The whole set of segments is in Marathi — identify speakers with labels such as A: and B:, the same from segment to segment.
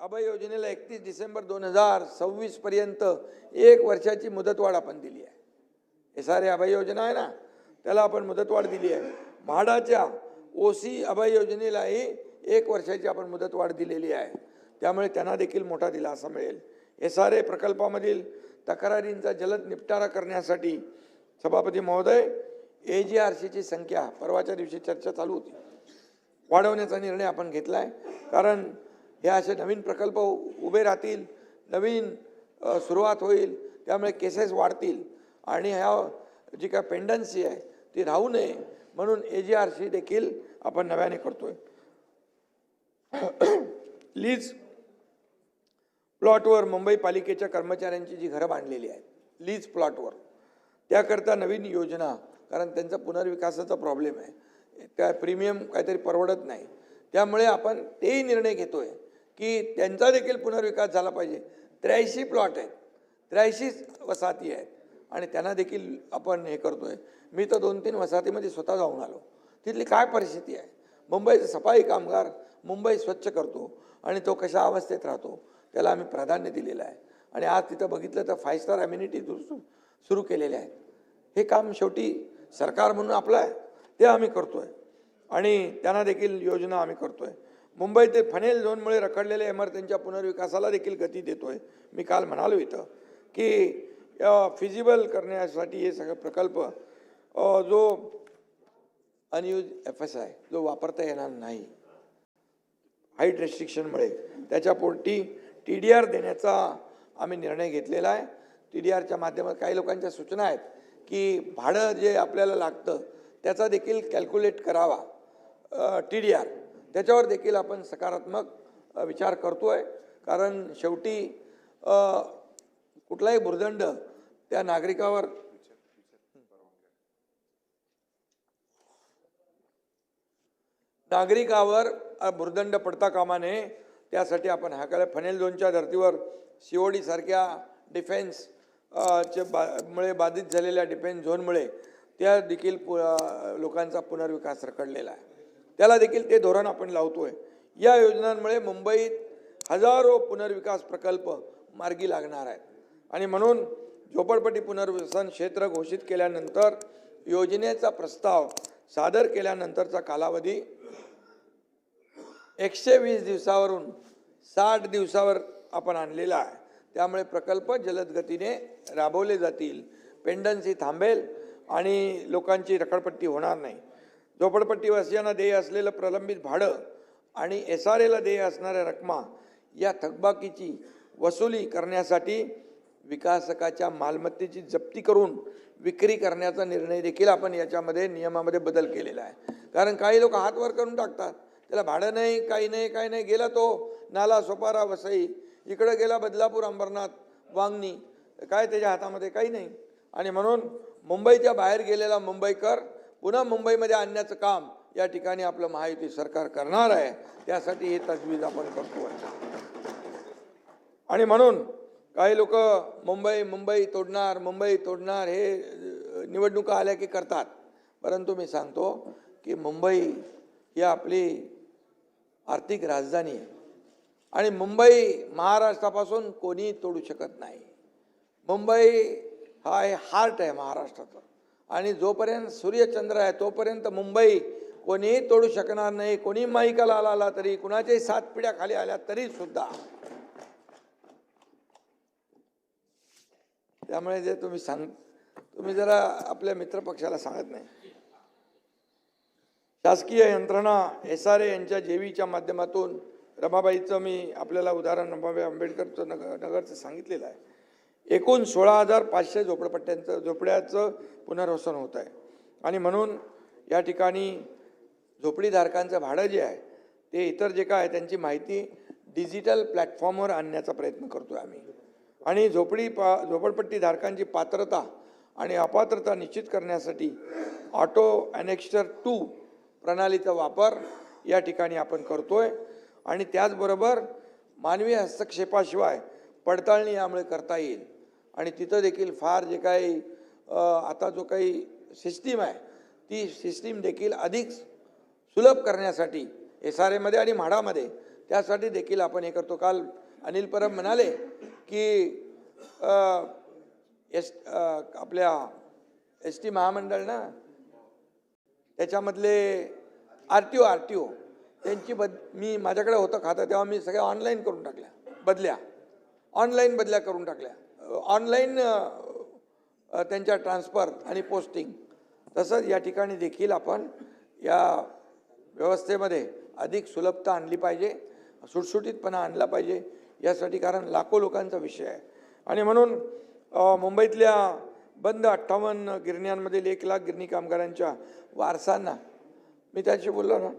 A: अभय योजनेला 31 डिसेंबर 2026 पर्यंत 1 वर्षाची मुदतवाढ आपण दिली आहे. हे सारे अभय योजना आहे ना, त्याला आपण मुदतवाढ दिली आहे. म्हाडाच्या ओसी अभय योजनेलाही 1 वर्षाची आपण मुदतवाढ दिलेली आहे. त्यामुळे त्यांना देखील मोठा दिलासा मिळेल. हे सारे प्रकल्पामधील तक्रारींचा जलद निपटारा करण्यासाठी सभापती महोदय AGRCची संख्या परवाच्या दिवशी चर्चा चालू होती, वाढवण्याचा निर्णय आपण घेतला आहे. कारण हे असे नवीन प्रकल्प उभे राहतील, नवीन सुरुवात होईल, त्यामुळे केसेस वाढतील आणि ह्या जी काय पेंडन्सी आहे ती राहू नये म्हणून AGRC देखील आपण नव्याने करतोय. लीज प्लॉटवर मुंबई पालिकेच्या कर्मचाऱ्यांची जी घरं बांधलेली आहेत लीज प्लॉटवर, त्याकरता नवीन योजना, कारण त्यांचा पुनर्विकासाचा प्रॉब्लेम आहे, त्या प्रीमियम काहीतरी परवडत नाही, त्यामुळे आपण तेही निर्णय घेतोय की त्यांचा देखील पुनर्विकास झाला पाहिजे. 83 प्लॉट आहेत, 83 वसाहती आहेत आणि त्यांना देखील आपण हे करतोय. मी तर 2-3 वसाहतीमध्ये स्वतः जाऊन आलो, तिथली काय परिस्थिती आहे. मुंबईचा सफाई कामगार मुंबई स्वच्छ करतो आणि तो कशा अवस्थेत राहतो त्याला आम्ही प्राधान्य दिलेलं आहे. आणि आज तिथं बघितलं तर 5 स्टार अम्युनिटी सुरू केलेले आहेत. हे काम शेवटी सरकार म्हणून आपलं आहे, ते आम्ही करतोय आणि त्यांना देखील योजना आम्ही करतोय. मुंबई ते फनेल झोनमुळे रखडलेल्या इमारतींच्या पुनर्विकासाला देखील गती देतोय. मी काल म्हणालो इथं की फिजिबल करण्यासाठी हे सगळे प्रकल्प जो अनयूज FSI जो वापरता येणार नाही हाईट रेस्ट्रिक्शनमुळे, त्याच्यापोटी TDR देण्याचा आम्ही निर्णय घेतलेला आहे. TDRच्या माध्यमात काही लोकांच्या सूचना आहेत की भाडं जे आपल्याला लागतं त्याचा देखील कॅल्क्युलेट करावा TDR, त्याच्यावर देखील आपण सकारात्मक विचार करतोय. कारण शेवटी कुठलाही भुर्दंड त्या नागरिकावर भुर्दंड पडता कामा नये, त्यासाठी आपण हा केला. फनेल झोनच्या धर्तीवर COD सारख्या डिफेन्स मुळे बाधित झालेल्या डिफेन्स झोनमुळे त्या देखील लोकांचा पुनर्विकास रखडलेला आहे, त्याला देखील ते धोरण आपण लावतोय. या योजनांमुळे मुंबईत हजारो पुनर्विकास प्रकल्प मार्गी लागणार आहेत आणि म्हणून झोपडपट्टी पुनर्वसन क्षेत्र घोषित केल्यानंतर योजनेचा प्रस्ताव सादर केल्यानंतरचा कालावधी 120 दिवसावरून 60 दिवसावर आपण आणलेला आहे. त्यामुळे प्रकल्प जलद गतीने राबवले जातील, पेंडन्सी थांबेल आणि लोकांची रखडपट्टी होणार नाही. झोपडपट्टीवासियांना देय असलेलं प्रलंबित भाडं आणि SRAला देय असणाऱ्या रकमा या थकबाकीची वसुली करण्यासाठी विकासकाच्या मालमत्तेची जप्ती करून विक्री करण्याचा निर्णय देखील आपण याच्यामध्ये नियमामध्ये बदल केलेला आहे. कारण काही लोक हात वर करून टाकतात, त्याला भाडं नाही, काही नाही, गेला तो नाला सोपारा वसई, इकडं गेला बदलापूर अंबरनाथ वांगणी, काय त्याच्या हातामध्ये काही नाही. आणि म्हणून मुंबईच्या बाहेर गेलेला मुंबईकर पुन्हा मुंबईमध्ये आणण्याचं काम या ठिकाणी आपलं महायुती सरकार करणार आहे. त्यासाठी हे तजवीज आपण करतो. आणि म्हणून काही लोक मुंबई तोडणार हे निवडणुका आल्या की करतात, परंतु मी सांगतो की मुंबई ही आपली आर्थिक राजधानी आहे आणि मुंबई महाराष्ट्रापासून कोणी तोडू शकत नाही. मुंबई हा हार्ट आहे महाराष्ट्राचा आणि जोपर्यंत सूर्यचंद्र आहे तोपर्यंत मुंबई कोणीही तोडू शकणार नाही. कोणी माईकाला आला तरी, कुणाच्याही 7 पिढ्या खाली आल्या तरी सुद्धा. त्यामुळे जे तुम्ही जरा आपल्या मित्रपक्षाला सांगत नाही. शासकीय यंत्रणा SRA यांच्या जेवीच्या माध्यमातून रमाबाईचं मी आपल्याला उदाहरण रमाबाई आंबेडकरचं नगरचं सांगितलेलं आहे. एकूण 16,500 झोपड्याचं पुनर्वसन होत आहे आणि म्हणून या ठिकाणी झोपडीधारकांचं भाडं जे आहे ते इतर जे काय आहे त्यांची माहिती डिजिटल प्लॅटफॉर्मवर आणण्याचा प्रयत्न करतोय आम्ही. आणि झोपडपट्टी धारकांची पात्रता आणि अपात्रता निश्चित करण्यासाठी ऑटो ॲनेक्स्टर 2 प्रणालीचा वापर या ठिकाणी आपण करतोय. आणि त्याचबरोबर मानवी हस्तक्षेपाशिवाय पडताळणी यामुळे करता येईल. आणि तिथं देखील फार जे काही आता जो काही सिस्टीम आहे ती सिस्टीम देखील अधिक सुलभ करण्यासाठी SRAमध्ये आणि म्हाडामध्ये त्यासाठी देखील आपण हे करतो. काल अनिल परब म्हणाले की आपल्या ST महामंडळ ना, त्याच्यामधले RTO त्यांची मी माझ्याकडे होतं खातं तेव्हा मी सगळ्या ऑनलाईन करून टाकल्या, ऑनलाईन बदल्या करून टाकल्या, ऑनलाईन त्यांच्या ट्रान्सफर आणि पोस्टिंग. तसंच या ठिकाणी देखील आपण या व्यवस्थेमध्ये अधिक सुलभता आणली पाहिजे, सुटसुटीतपणा आणला पाहिजे यासाठी, कारण लाखो लोकांचा विषय आहे. आणि म्हणून मुंबईतल्या बंद 58 गिरण्यांमधील 1 लाख गिरणी कामगारांच्या वारसांना मी त्याशी बोललो ना,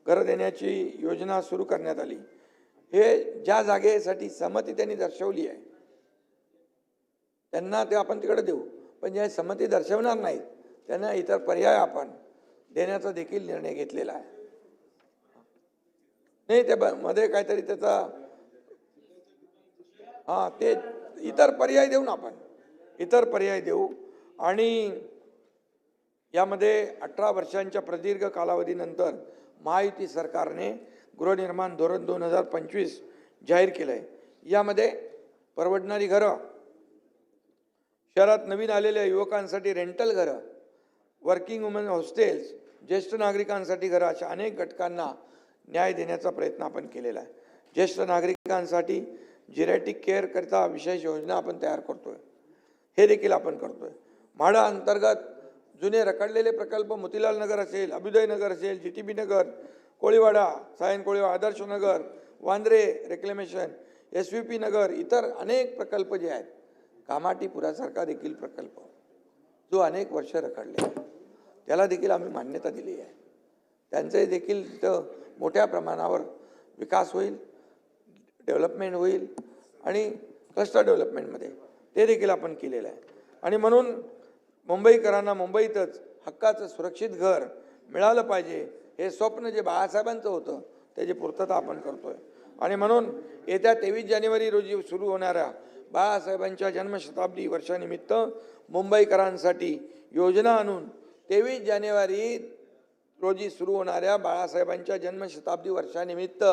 A: घरं देण्याची योजना सुरू करण्यात आली. हे ज्या जागेसाठी सहमती त्यांनी दर्शवली आहे त्यांना ते आपण तिकडे देऊ, पण ज्या सहमती दर्शवणार नाहीत त्यांना इतर पर्याय आपण देण्याचा देखील निर्णय घेतलेला आहे. नाही ते मध्ये काहीतरी त्याचा ते इतर पर्याय देऊ ना, आपण इतर पर्याय देऊ. आणि यामध्ये 18 वर्षांच्या प्रदीर्घ कालावधीनंतर महायुती सरकारने गृहनिर्माण धोरण 2025 जाहीर केलं आहे. यामध्ये परवडणारी घरं, शहरात नवीन आलेल्या युवकांसाठी रेंटल घरं, वर्किंग वुमन हॉस्टेल्स, ज्येष्ठ नागरिकांसाठी घरं, अशा अनेक घटकांना न्याय देण्याचा प्रयत्न आपण केलेला आहे. ज्येष्ठ नागरिकांसाठी जिरॅटिक केअर करता विशेष योजना आपण तयार करतोय, हे देखील आपण करतोय. म्हाडा अंतर्गत जुने रखडलेले प्रकल्प, मोतीलाल नगर असेल, अभ्युदय नगर असेल, GTB नगर, कोळीवाडा, सायन कोळीवाडा, आदर्श नगर, वांद्रे रेक्लेमेशन, SVP नगर, इतर अनेक प्रकल्प जे आहेत, कामाटीपुरासारखा देखील प्रकल्प जो अनेक वर्ष रखडले आहे, त्याला देखील आम्ही मान्यता दिली आहे. त्यांचे देखील तिथं मोठ्या प्रमाणावर विकास होईल, डेव्हलपमेंट होईल आणि क्लस्टर डेव्हलपमेंटमध्ये ते देखील आपण केलेलं आहे. आणि म्हणून मुंबईकरांना मुंबईतच हक्काचं सुरक्षित घर मिळालं पाहिजे, हे स्वप्न जे बाळासाहेबांचं होतं त्याची पूर्तता आपण करतोय. आणि म्हणून येत्या 23 जानेवारी रोजी सुरू होणाऱ्या बाळासाहेबांच्या जन्मशताब्दी वर्षानिमित्त मुंबईकरांसाठी योजना आणून 23 जानेवारी रोजी सुरू होणाऱ्या बाळासाहेबांच्या जन्मशताब्दी वर्षानिमित्त,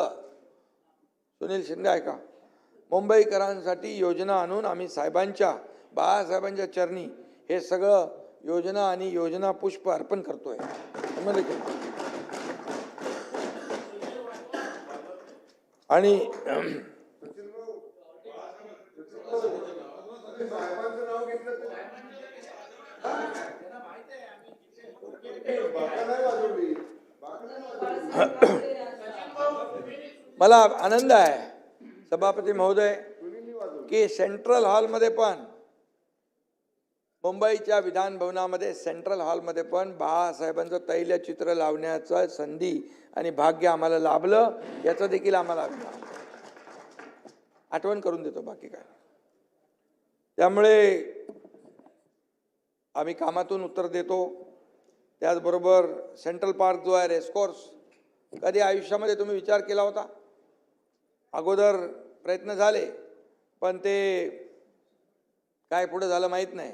A: सुनील शिंदे ऐका, मुंबईकरांसाठी योजना आणून आम्ही बाळासाहेबांच्या चरणी हे सगळं योजना आणि योजना पुष्प अर्पण करतोय. आणि मला आनंद आहे सभापती महोदय की सेंट्रल हॉलमध्ये पण, मुंबईच्या विधान भवनामध्ये सेंट्रल हॉलमध्ये पण बाळासाहेबांचं तैलचित्र लावण्याचं संधी आणि भाग्य आम्हाला लाभलं, याचं देखील आम्हाला आठवण करून देतो, बाकी काय. त्यामुळे आम्ही कामातून उत्तर देतो. त्याचबरोबर सेंट्रल पार्क जो आहे, रेसकोर्स, कधी आयुष्यामध्ये तुम्ही विचार केला होता? अगोदर प्रयत्न झाले पण ते काय पुढे झालं माहीत नाही.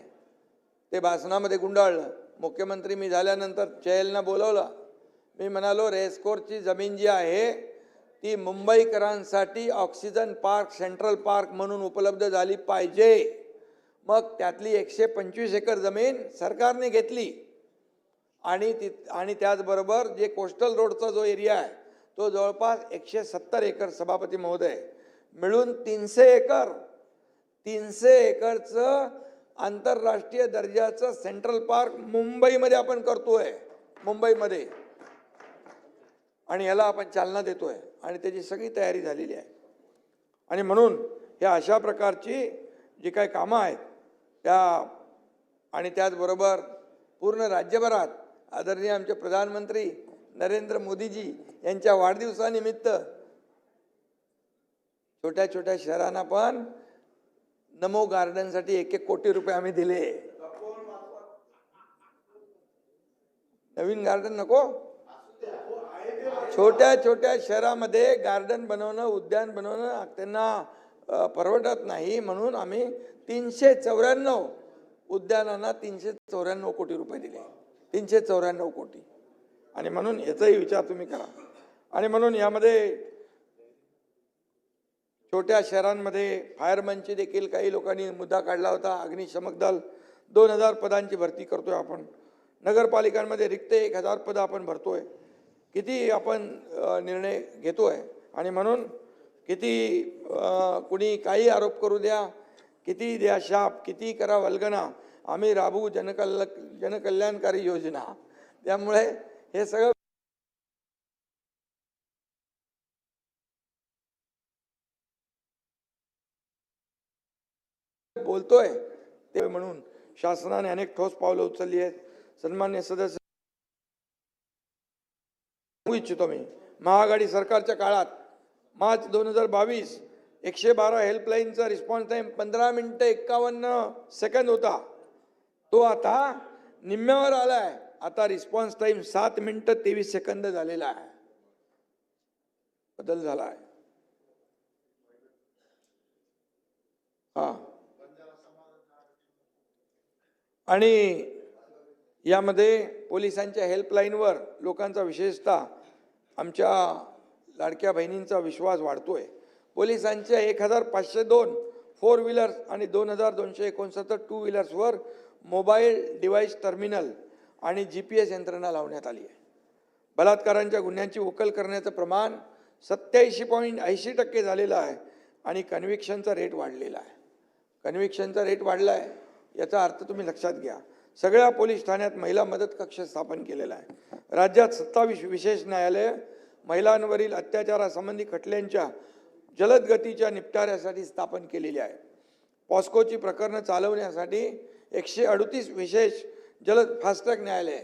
A: ते भाषणामध्ये गुंडाळलं. मुख्यमंत्री मी झाल्यानंतर चेहलनं बोलवलं. मी म्हणालो रेसकोर्सची जमीन जी आहे ती मुंबईकरांसाठी ऑक्सिजन पार्क, सेंट्रल पार्क म्हणून उपलब्ध झाली पाहिजे. मग त्यातली 125 एकर जमीन सरकारने घेतली आणि त्याचबरोबर जे कोस्टल रोडचा जो एरिया आहे तो जवळपास 170 एकर, सभापती महोदय, मिळून 300 एकरचं आंतरराष्ट्रीय दर्जाचं सेंट्रल पार्क मुंबईमध्ये आपण करतोय, मुंबईमध्ये. आणि याला आपण चालना देतोय आणि त्याची सगळी तयारी झालेली आहे. आणि म्हणून या अशा प्रकारची जी काही कामं आहेत त्या, आणि त्याचबरोबर पूर्ण राज्यभरात आदरणीय आमचे प्रधानमंत्री नरेंद्र मोदीजी यांच्या वाढदिवसानिमित्त छोट्या छोट्या शहरांना पण नमो गार्डनसाठी 1-1 कोटी रुपये आम्ही दिले. नवीन गार्डन नको, छोट्या छोट्या शहरामध्ये गार्डन बनवणं, उद्यान बनवणं त्यांना परवडत नाही, म्हणून आम्ही 394 उद्यानांना 394 कोटी रुपये दिले. 394 कोटी. आणि म्हणून याचाही विचार तुम्ही करा. आणि म्हणून यामध्ये छोट्या शहरांमध्ये फायरमनची देखील काही लोकांनी मुद्दा काढला होता. अग्निशमक दल 2000 पदांची भरती करतोय आपण. नगरपालिकांमध्ये रिक्त 1000 पदं आपण भरतोय. किती आपण निर्णय घेतोय आणि म्हणून किती कुणी काही आरोप करू द्या, किती द्या शाप, किती करा वल्गना, आम्ही राबवू जनकल्याणकारी योजना. त्यामुळे हे सगळं बोलतोय ते म्हणून शासनाने अनेक ठोस पावलं उचलली आहेत. सन्मान्य सदस्य सांगू इच्छितो मी, महाआघाडी सरकारच्या काळात मार्च 2022 112 हेल्पलाईनचा रिस्पॉन्स टाइम 15 मिनिटं 51 सेकंद होता. तो आता निम्म्यावर आलाय. आता रिस्पॉन्स टाइम 7 मिनिटं 23 सेकंद झालेला आहे. बदल झाला आहे. हा, आणि यामध्ये पोलिसांच्या हेल्पलाईनवर लोकांचा विशेषतः आमच्या लाडक्या बहिणींचा विश्वास वाढतोय. पोलिसांच्या 1502 फोर व्हीलर्स आणि 2269 टू व्हीलर्सवर मोबाईल डिव्हाइस टर्मिनल आणि GPS यंत्रणा लावण्यात आली आहे. बलात्कारांच्या गुन्ह्यांची उकल करण्याचं प्रमाण 87.80% झालेलं आहे आणि कन्व्हिक्शनचा रेट वाढलेला आहे. कन्व्हिक्शनचा रेट वाढला आहे याचा अर्थ तुम्ही लक्षात घ्या. सगळ्या पोलीस ठाण्यात महिला मदत कक्ष स्थापन केलेला आहे. राज्यात 27 विशेष न्यायालय महिलांवरील अत्याचारासंबंधी खटल्यांच्या जलद गतीच्या निपटाऱ्यासाठी स्थापन केलेली आहे. पॉस्कोची प्रकरणं चालवण्यासाठी 138 विशेष जलद फास्ट्रॅक न्यायालय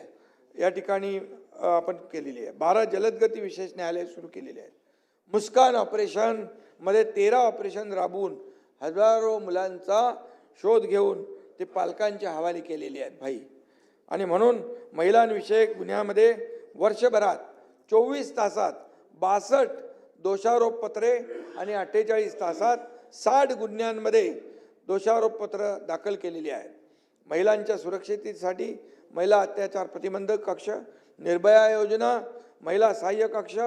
A: या ठिकाणी आपण केलेली आहे. 12 जलदगती विशेष न्यायालय सुरू केलेले आहेत. मुस्कान ऑपरेशन मध्ये 13 ऑपरेशन राबवून हजारो मुलांचा शोध घेऊन ते पालकांच्या हवाली केलेले आहेत भाई. आणि म्हणून महिलांविषयक गुन्ह्यामध्ये वर्षभरात 24 तासात 62 दोषारोपपत्रे आणि 48 तासात 60 गुन्ह्यांमध्ये दोषारोपपत्र दाखल केलेली आहेत. महिलांच्या सुरक्षिततेसाठी महिला अत्याचार प्रतिबंधक कक्ष, निर्भया योजना, महिला सहाय्य कक्ष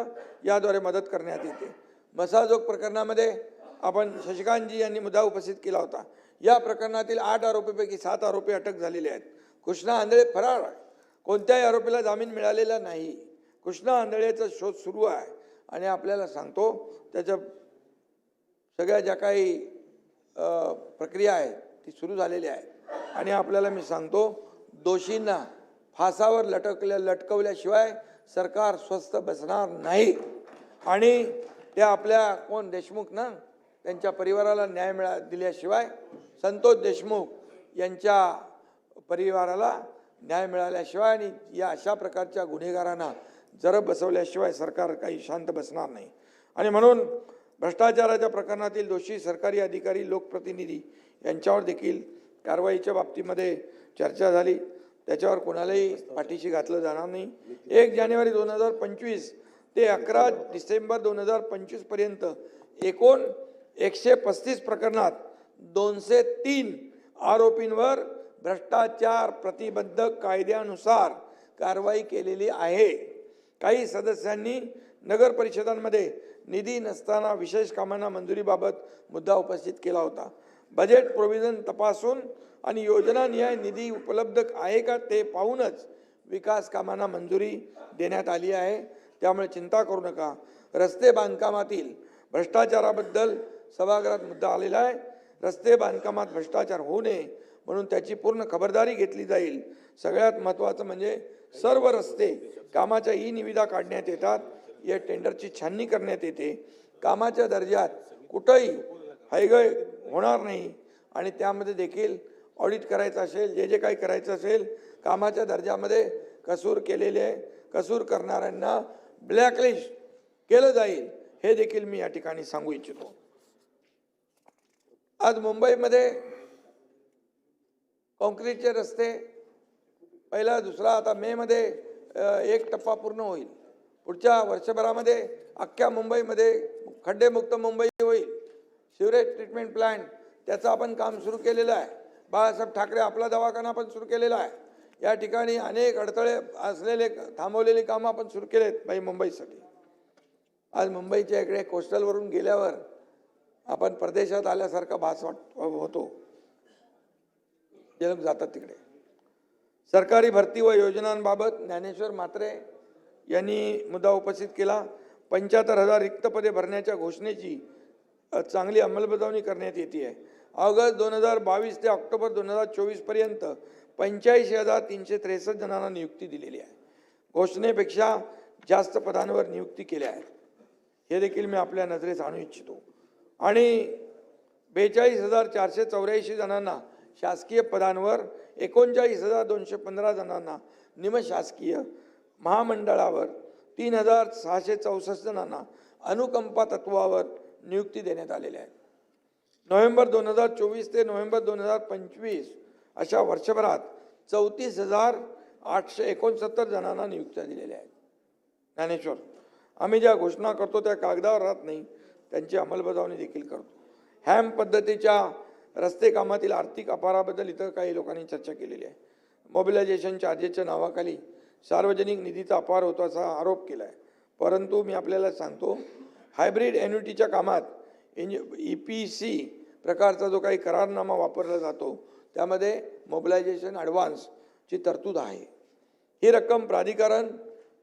A: याद्वारे मदत करण्यात येते. मसाजोग प्रकरणामध्ये आपण शशिकांतजी यांनी मुद्दा उपस्थित केला होता. या प्रकरणातील 8 आरोपीपैकी 7 आरोपी अटक झालेले आहेत. कृष्णा आंधळे फरार आहे. कोणत्याही आरोपीला जामीन मिळालेला नाही. कृष्णा आंधळेचा शोध सुरू आहे आणि आपल्याला सांगतो त्याच्या सगळ्या ज्या काही प्रक्रिया आहेत ती सुरू झालेली आहे. आणि आपल्याला मी सांगतो दोषींना फासावर लटकवल्याशिवाय सरकार स्वस्थ बसणार नाही. आणि त्या आपल्या कोण देशमुख ना त्यांच्या परिवाराला न्याय दिल्याशिवाय, संतोष देशमुख यांच्या परिवाराला न्याय मिळाल्याशिवाय आणि या अशा प्रकारच्या गुन्हेगारांना जरब बसवल्याशिवाय सरकार काही शांत बसणार नाही. आणि म्हणून भ्रष्टाचाराच्या प्रकरणातील दोषी सरकारी अधिकारी, लोकप्रतिनिधी यांच्यावर देखील कारवाईच्या बाबतीमध्ये चर्चा झाली. त्याच्यावर कोणालाही पाठीशी घातलं जाणार नाही. 1 जानेवारी 2025 ते 11 डिसेंबर 2025 पर्यंत एकूण 135 प्रकरणात 203 आरोपींवर भ्रष्टाचार प्रतिबंधक कायद्यानुसार कारवाई केलेली आहे. काही सदस्यांनी नगर परिषदांमध्ये निधी नसताना विशेष कामांना मंजुरीबाबत मुद्दा उपस्थित केला होता. बजेट प्रोव्हिजन तपासून आणि योजनानिहाय निधी उपलब्ध आहे का ते पाहूनच विकास कामांना मंजुरी देण्यात आली आहे. त्यामुळे चिंता करू नका. रस्ते बांधकामातील भ्रष्टाचाराबद्दल सभागृहात मुद्दा आलेला आहे. रस्ते बांधकामात भ्रष्टाचार होऊ नये म्हणून त्याची पूर्ण खबरदारी घेतली जाईल. सगळ्यात महत्त्वाचं म्हणजे सर्व रस्ते कामाच्या निविदा काढण्यात येतात. या टेंडरची छाननी करण्यात येते. कामाच्या दर्जात कुठंही हयगय होणार नाही आणि त्यामध्ये देखील ऑडिट करायचं असेल, जे काही करायचं असेल, कामाच्या दर्जामध्ये कसूर केलेले कसूर करणाऱ्यांना ब्लॅकलिस्ट केलं जाईल हे देखील मी या ठिकाणी सांगू इच्छितो. आज मुंबईमध्ये कॉन्क्रीटचे रस्ते पहिला दुसरा आता मेमध्ये 1 टप्पा पूर्ण होईल. पुढच्या वर्षभरामध्ये अख्ख्या मुंबईमध्ये खड्डेमुक्त मुंबई होईल. सिवरेज ट्रीटमेंट प्लांट त्याचं आपण काम सुरू केलेलं आहे. बाळासाहेब ठाकरे आपला दवाखाना पण सुरू केलेला आहे. या ठिकाणी अनेक अडथळे असलेले थांबवलेली कामं आपण सुरू केलेत मुंबईसाठी. आज मुंबईच्या इकडे कोस्टलवरून गेल्यावर आपण परदेशात आल्यासारखा भास होतो जे लोक जातात तिकडे. सरकारी भरती व योजनांबाबत ज्ञानेश्वर म्हात्रे यांनी मुद्दा उपस्थित केला. 75,000 रिक्त पदे भरण्याच्या घोषणेची चांगली अंमलबजावणी करण्यात येते आहे. ऑगस्ट 2022 ते ऑक्टोबर 2024 पर्यंत 85,363 जणांना नियुक्ती दिलेली आहे. घोषणेपेक्षा जास्त पदांवर नियुक्ती केल्या आहेत. हे देखील मी आपल्या नजरेस आणू इच्छितो. आणि 42,484 जणांना शासकीय पदांवर, 39,215 जणांना निमशासकीय, महामंडळावर 3,664 जणांना अनुकंपा तत्वावर नियुक्ती देण्यात आलेल्या आहे. नोव्हेंबर 2024 ते नोव्हेंबर 2025 अशा वर्षभरात 34,869 जणांना नियुक्त्या दिलेल्या आहेत. ज्ञानेश्वर, आम्ही ज्या घोषणा करतो त्या कागदावर राहत नाही, त्यांची अंमलबजावणी देखील करतो. हॅम पद्धतीच्या रस्ते कामातील आर्थिक अपाराबद्दल इतर काही लोकांनी चर्चा केलेली आहे. मोबिलायझेशन चार्जेसच्या नावाखाली सार्वजनिक निधीचा अपार होतो असा आरोप केला आहे. परंतु मी आपल्याला सांगतो, हायब्रिड एन्युटीच्या कामात EPC प्रकारचा जो काही करारनामा वापरला जातो त्यामध्ये मोबिलायझेशन ॲडव्हान्सची तरतूद आहे. ही रक्कम प्राधिकरण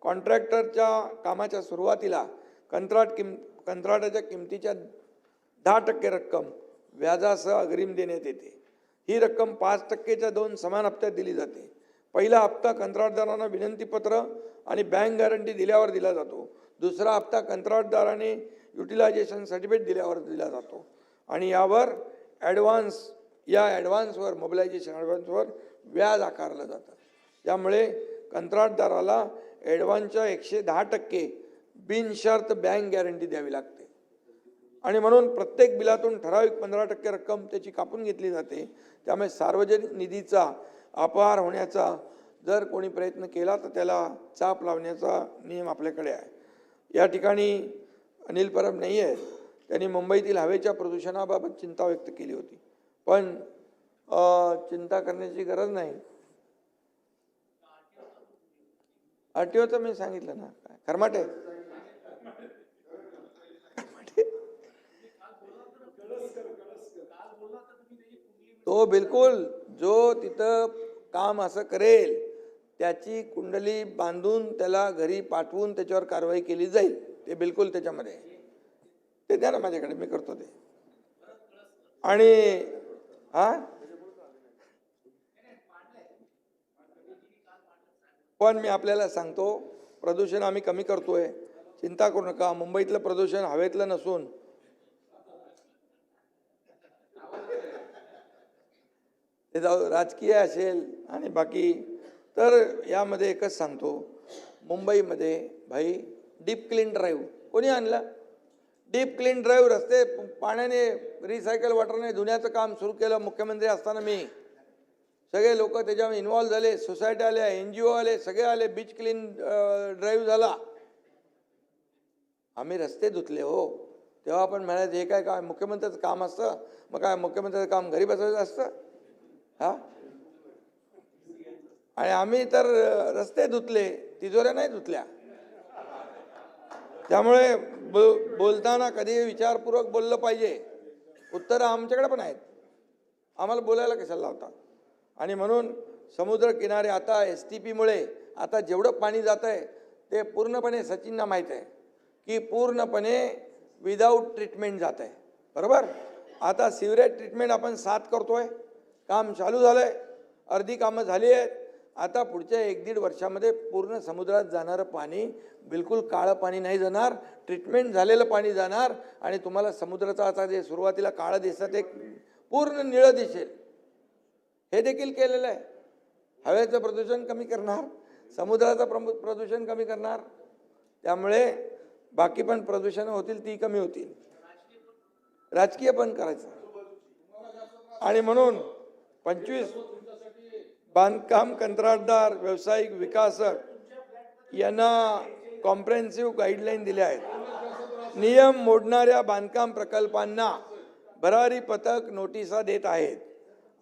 A: कॉन्ट्रॅक्टरच्या कामाच्या सुरुवातीला कंत्राटाच्या किमतीच्या 10% रक्कम व्याजासह अग्रिम देण्यात येते. ही रक्कम 5%च्या 2 समान हप्त्यात दिली जाते. पहिला हप्ता कंत्राटदारांना विनंतीपत्र आणि बँक गॅरंटी दिल्यावर दिला जातो. दुसरा हप्ता कंत्राटदाराने युटिलायझेशन सर्टिफिकेट दिल्यावर दिला जातो. आणि यावर ॲडव्हान्सवर मोबिलायझेशन ॲडव्हान्सवर व्याज आकारलं जातं. त्यामुळे कंत्राटदाराला ॲडव्हान्सच्या 110% बिनशर्त बँक गॅरंटी द्यावी लागते. आणि म्हणून प्रत्येक बिलातून ठराविक 15% रक्कम त्याची कापून घेतली जाते. त्यामुळे सार्वजनिक निधीचा अपहार होण्याचा जर कोणी प्रयत्न केला तर त्याला चाप लावण्याचा नियम आपल्याकडे आहे. या ठिकाणी अनिल परब नाही आहे, त्यांनी मुंबईतील हवेच्या प्रदूषणाबाबत चिंता व्यक्त केली होती. पण चिंता करण्याची गरज नाही. RTOचं मी सांगितलं ना, खरमाटे तो बिलकुल जो तिथं काम असं करेल त्याची कुंडली बांधून त्याला घरी पाठवून त्याच्यावर कारवाई केली जाईल. ते बिलकुल त्याच्यामध्ये ते द्या ना माझ्याकडे, मी करतो ते. आणि पण मी आपल्याला सांगतो, प्रदूषण आम्ही कमी करतोय, चिंता करू नका. मुंबईतलं प्रदूषण हवेतलं नसून ते राजकीय असेल आणि बाकी. तर यामध्ये एकच सांगतो, मुंबईमध्ये भाई डीप क्लीन ड्राईव्ह कोणी आणला? डीप क्लीन ड्राईव्ह, रस्ते पाण्याने रिसायकल वॉटरने धुण्याचं काम सुरू केलं मुख्यमंत्री असताना मी. सगळे लोक त्याच्यामध्ये इन्व्हॉल्व झाले, सोसायटी आल्या, NGO आले, सगळे आले. बीच क्लीन ड्राईव्ह झाला. आम्ही रस्ते धुतले हो. तेव्हा आपण म्हणायचं हे काय मुख्यमंत्र्याचं काम असतं? मग काय मुख्यमंत्र्याचं काम घरी बसायचं असतं? आणि आम्ही तर रस्ते धुतले, तिजोऱ्या नाही धुतल्या. त्यामुळे बोलताना कधी विचारपूर्वक बोललं पाहिजे. उत्तरं आमच्याकडे पण आहेत, आम्हाला बोलायला कशाला लावता. आणि म्हणून समुद्र किनारे आता STPमुळे आता जेवढं पाणी जात आहे ते पूर्णपणे सचिनना माहीत आहे की पूर्णपणे विदाऊट ट्रीटमेंट जात आहे. बरोबर. आता सिवरेज ट्रीटमेंट आपण 7 करतोय, काम चालू झालंय, अर्धी कामं झाली आहेत. आता पुढच्या 1-1.5 वर्षामध्ये पूर्ण समुद्रात जाणारं पाणी बिलकुल काळं पाणी नाही जाणार, ट्रीटमेंट झालेलं पाणी जाणार. आणि तुम्हाला समुद्राचा आता जे सुरुवातीला काळं दिसतं ते पूर्ण निळं दिसेल. हे देखील केलेलं आहे. हवेचं प्रदूषण कमी करणार, समुद्राचं प्रदूषण कमी करणार. त्यामुळे बाकी पण प्रदूषण होतील ती कमी होतील. राजकीय पण करायचं. आणि म्हणून 25 बांधकाम कंत्राटदार, व्यावसायिक विकासक यांना कॉम्प्रेहेन्सिव्ह गाईडलाईन दिल्या आहेत. नियम मोडणाऱ्या बांधकाम प्रकल्पांना भरारी पथक नोटिसा देत आहेत.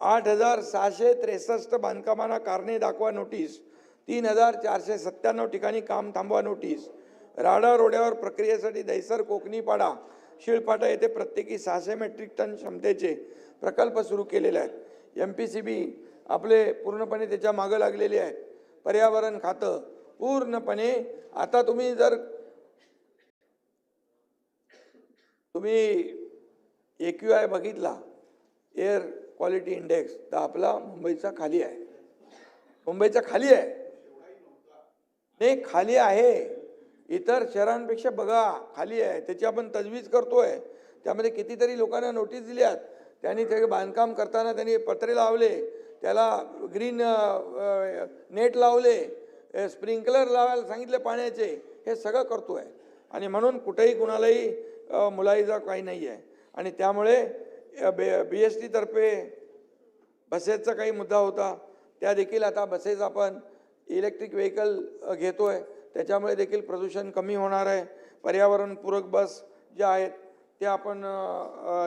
A: 8,663 बांधकामांना कारणे दाखवा नोटीस, 3,497 ठिकाणी काम थांबवा नोटीस, राडा रोड्यावर प्रक्रियेसाठी दैसर कोकणीपाडा शिळपाटा येथे प्रत्येकी 600 मेट्रिक टन क्षमतेचे प्रकल्प सुरू केलेले आहेत। MPCB आपले पूर्णपणे त्याच्या मागं लागलेले आहेत। पर्यावरण खातं पूर्णपणे आता तुम्ही AQI बघितला, एअर क्वालिटी इंडेक्स, तर आपला मुंबईचा खाली आहे, मुंबईचा खाली आहे, नाही खाली आहे, इतर शहरांपेक्षा बघा खाली आहे। त्याची आपण तजवीज करतोय, त्यामध्ये कितीतरी लोकांना नोटीस दिल्यात, त्यांनी ते बांधकाम करताना त्यांनी पत्रे लावले, त्याला ग्रीन नेट लावले, स्प्रिंकलर लावायला सांगितले पाण्याचे, हे सगळं करतोय। आणि म्हणून कुठेही कुणालाही मुलायजा काही नाही आहे। आणि त्यामुळे BST तर्फे बसेसचा काही मुद्दा होता, त्या देखील आता बसेस आपण इलेक्ट्रिक व्हेकल घेतोय, त्याच्यामुळे देखील प्रदूषण कमी होणार आहे। पर्यावरणपूरक बस ज्या आहेत त्या आपण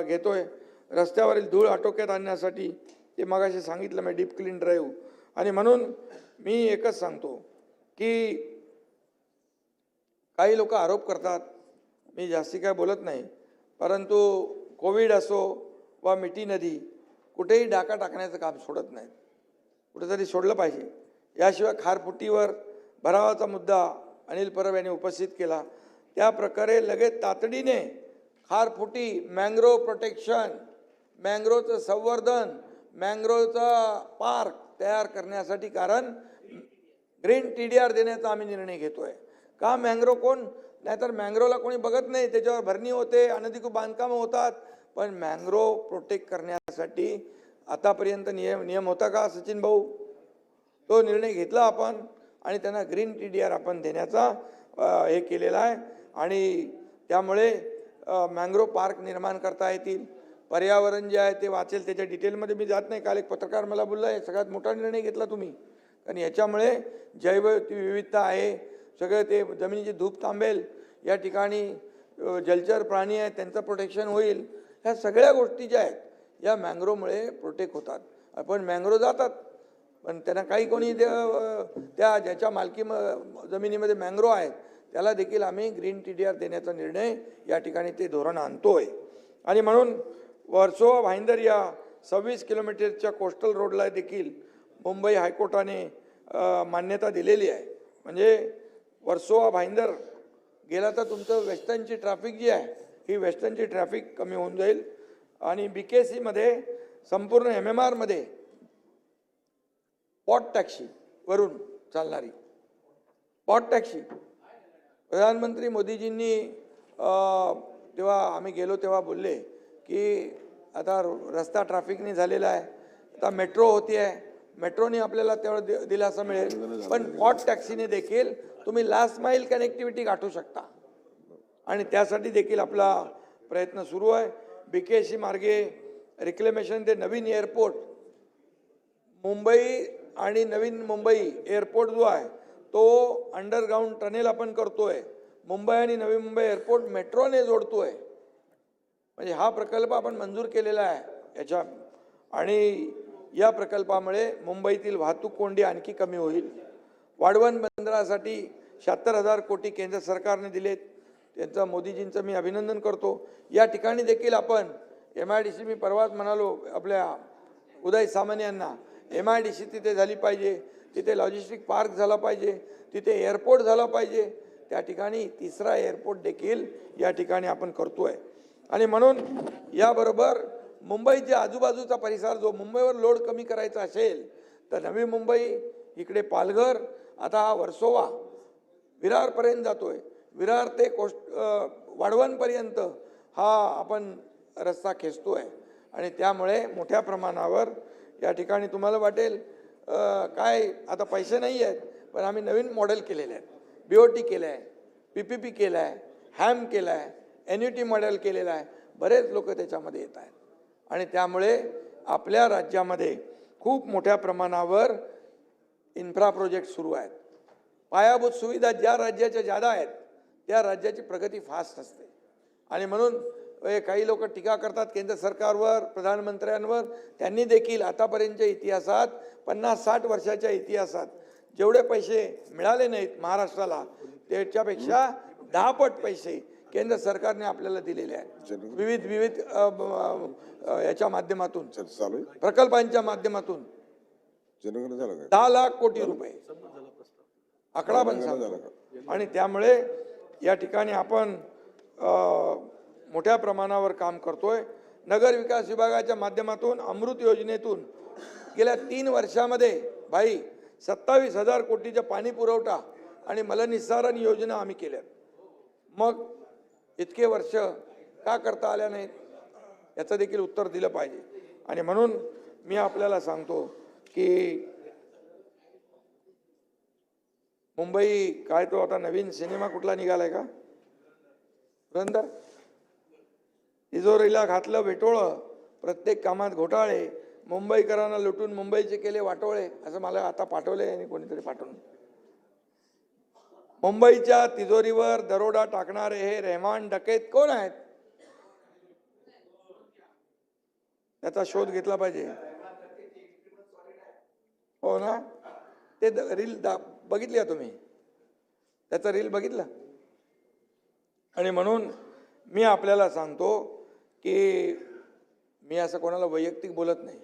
A: घेतोय। रस्त्यावरील धूळ आटोक्यात आणण्यासाठी ते मगाशी सांगितलं मी, डीप क्लीन ड्राईव्ह। आणि म्हणून मी एकच सांगतो की काही लोक आरोप करतात, मी जास्ती काय बोलत नाही, परंतु कोविड असो वा मिठी नदी कुठेही डाका टाकण्याचं काम सोडत नाहीत, कुठेतरी सोडलं पाहिजे। याशिवाय खारफुटीवर भरावाचा मुद्दा अनिल परब यांनी उपस्थित केला, त्या प्रकारे लगेच तातडीने खारफुटी, मँग्रोव्ह प्रोटेक्शन, मँग्रोव्हचं संवर्धन, मँग्रोव्हचा पार्क तयार करण्यासाठी, कारण ग्रीन TDR देण्याचा आम्ही निर्णय घेतोय। का मँग्रोव्ह कोण, नाहीतर मँग्रोव्हला कोणी बघत नाही, त्याच्यावर भरणी होते, अनधिकृत बांधकामं होतात, पण मँग्रोव्ह प्रोटेक्ट करण्यासाठी आतापर्यंत नियम होता का सचिन भाऊ? तो निर्णय घेतला आपण आणि त्यांना ग्रीन TDR आपण देण्याचा हे केलेला आहे। आणि त्यामुळे मँग्रोव्ह पार्क निर्माण करता येतील। पर्यावरण जे आहे ते वाचेल, त्याच्या डिटेलमध्ये मी जात नाही, काल एक पत्रकार मला बोलला आहे सगळ्यात मोठा निर्णय घेतला तुम्ही, कारण याच्यामुळे जैवविविधता आहे, सगळं ते जमिनीची धूप थांबेल, या ठिकाणी जलचर प्राणी आहेत त्यांचं प्रोटेक्शन होईल। ह्या सगळ्या गोष्टी ज्या आहेत या मँग्रोव्हमुळे प्रोटेक्ट होतात। आपण मँग्रोव्ह जातात, पण त्यांना काही कोणी त्या ज्याच्या मालकी जमिनीमध्ये मँग्रोव्ह आहेत त्याला देखील आम्ही ग्रीन TDR देण्याचा निर्णय या ठिकाणी ते धोरण आणतोय। आणि म्हणून वर्सोवा भाईंदर या 26 किलोमीटरच्या कोस्टल रोडला देखील मुंबई हायकोर्टाने मान्यता दिलेली आहे। म्हणजे वर्सोवा भाईंदर गेला तर तुमचं वेस्टर्नची ट्रॅफिक जी आहे ही वेस्टर्नची ट्रॅफिक कमी होऊन जाईल। आणि BKC मध्ये संपूर्ण MMR मध्ये पॉट टॅक्सी वरून चालणारी पॉट टॅक्सी, प्रधानमंत्री मोदीजींनी तेव्हा आम्ही गेलो तेव्हा बोलले की आता रस्ता ट्रॅफिकने झालेला आहे, आता मेट्रो होती आहे, मेट्रोने आपल्याला तेवढं दिलासा मिळेल, पण पॉट टॅक्सीने देखील तुम्ही लास्ट माईल कनेक्टिव्हिटी गाठू शकता। आणि त्यासाठी देखील आपला प्रयत्न सुरू आहे। BKC मार्गे रिक्लेमेशन ते नवीन एअरपोर्ट मुंबई आणि नवीन मुंबई एअरपोर्ट जो आहे तो अंडरग्राऊंड टनेल आपण करतोय, मुंबई आणि नवी मुंबई एअरपोर्ट मेट्रोने जोडतोय, म्हणजे हा प्रकल्प आपण मंजूर केलेला आहे याच्या। आणि या प्रकल्पामुळे मुंबईतील वाहतूक कोंडी आणखी कमी होईल। वाढवण बंदरासाठी 76,000 कोटी केंद्र सरकारने दिलेत, त्यांचं मोदीजींचं मी अभिनंदन करतो। या ठिकाणी देखील आपण MIDC, मी परवाच म्हणालो आपल्या उदय सामंत यांना, MIDC तिथे झाली पाहिजे, तिथे लॉजिस्टिक पार्क झाला पाहिजे, तिथे एअरपोर्ट झाला पाहिजे, त्या ठिकाणी तिसरा एअरपोर्ट देखील या ठिकाणी आपण करतोय। आणि म्हणून याबरोबर मुंबईच्या आजूबाजूचा परिसर जो मुंबईवर लोड कमी करायचा असेल तर नवी मुंबई, इकडे पालघर, आता हा वर्सोवा विरारपर्यंत जातोय, विरार ते वाढवणपर्यंत हा आपण रस्ता खेचतोय। आणि त्यामुळे मोठ्या प्रमाणावर या ठिकाणी तुम्हाला वाटेल काय आता पैसे नाही आहेत, पण आम्ही नवीन मॉडेल केलेले आहेत, BOT केलं आहे, PPP केलं आहे, हॅम केलं आहे, NUT मॉडेल केलेलं आहे, बरेच लोक त्याच्यामध्ये येत आहेत। आणि त्यामुळे आपल्या राज्यामध्ये खूप मोठ्या प्रमाणावर इन्फ्रा प्रोजेक्ट सुरू आहेत। पायाभूत सुविधा ज्या राज्याच्या जादा आहेत त्या राज्याची प्रगती फास्ट असते। आणि म्हणून काही लोक टीका करतात केंद्र सरकारवर, प्रधानमंत्र्यांवर, त्यांनी देखील आतापर्यंतच्या इतिहासात 50-60 वर्षाच्या इतिहासात जेवढे पैसे मिळाले नाहीत महाराष्ट्राला त्याच्यापेक्षा 10 पट पैसे केंद्र सरकारने आपल्याला दिलेले आहेत विविध विविध याच्या माध्यमातून
B: चालू आहे
A: प्रकल्पांच्या माध्यमातून
B: जनगणना झालं का
A: 10 लाख कोटी रुपये आकडा पण सांगतो. आणि त्यामुळे या ठिकाणी आपण मोठ्या प्रमाणावर काम करतोय. नगर विकास विभागाच्या माध्यमातून अमृत योजनेतून गेल्या 3 वर्षामध्ये भाई 27,000 कोटीचा पाणी पुरवठा आणि मलनिस्सारण योजना आम्ही केल्यात. मग इतके वर्ष का करता आल्या नाहीत याचं देखील उत्तर दिलं पाहिजे. आणि म्हणून मी आपल्याला सांगतो की मुंबई काय तो आता नवीन सिनेमा कुठला निघालाय का पुरंदर तिजोरीला घातलं भेटोळं प्रत्येक कामात घोटाळे मुंबईकरांना लुटून मुंबईचे केले वाटोळे असं मला आता पाठवले आणि कोणीतरी पाठवून. मुंबईच्या तिजोरीवर दरोडा टाकणारे हे रहमान डकैत कोण आहेत त्याचा शोध घेतला पाहिजे. हो ना ते रील बघितली का तुम्ही त्याचा रील बघितला. आणि म्हणून मी आपल्याला सांगतो की मी असं कोणाला वैयक्तिक बोलत नाही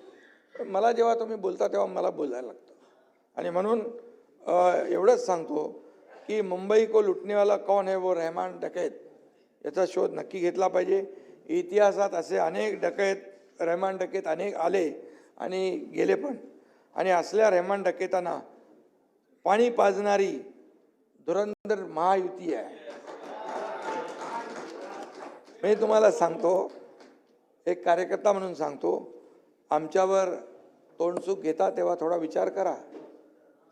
A: पण मला जेव्हा तुम्ही बोलता तेव्हा मला बोलायला लागतं. आणि म्हणून एवढंच सांगतो की मुंबई को लुटनेवाला कौन है वो रहमान डकैत याचा शोध नक्की घेतला पाहिजे. इतिहासात असे अनेक डकैत रहमान डकैत अनेक आले आणि गेले पण. आणि असल्या रहमान डकैतांना पाणी पाजणारी धुरंधर महायुती आहे. मी तुम्हाला सांगतो एक कार्यकर्ता म्हणून सांगतो आमच्यावर तोंडसुख घेता तेव्हा थोडा विचार करा.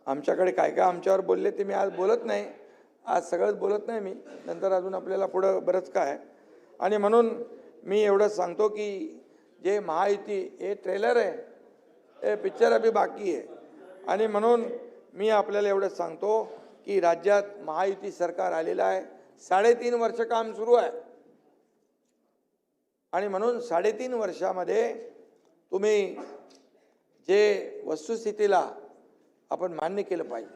A: आमच्याकडे काय काय आमच्यावर बोलले ते मी आज बोलत नाही. आज सगळंच बोलत नाही मी नंतर अजून आपल्याला पुढं बरंच काय. आणि म्हणून मी एवढंच सांगतो की जे महायुती हे ट्रेलर आहे हे पिक्चर अभी बाकी आहे. आणि म्हणून मी आपल्याला एवढंच सांगतो की राज्यात महायुती सरकार आलेलं आहे. 3.5 वर्ष काम सुरू आहे. आणि म्हणून 3.5 वर्षामध्ये तुम्ही जे वस्तुस्थितीला आपण मान्य केलं पाहिजे.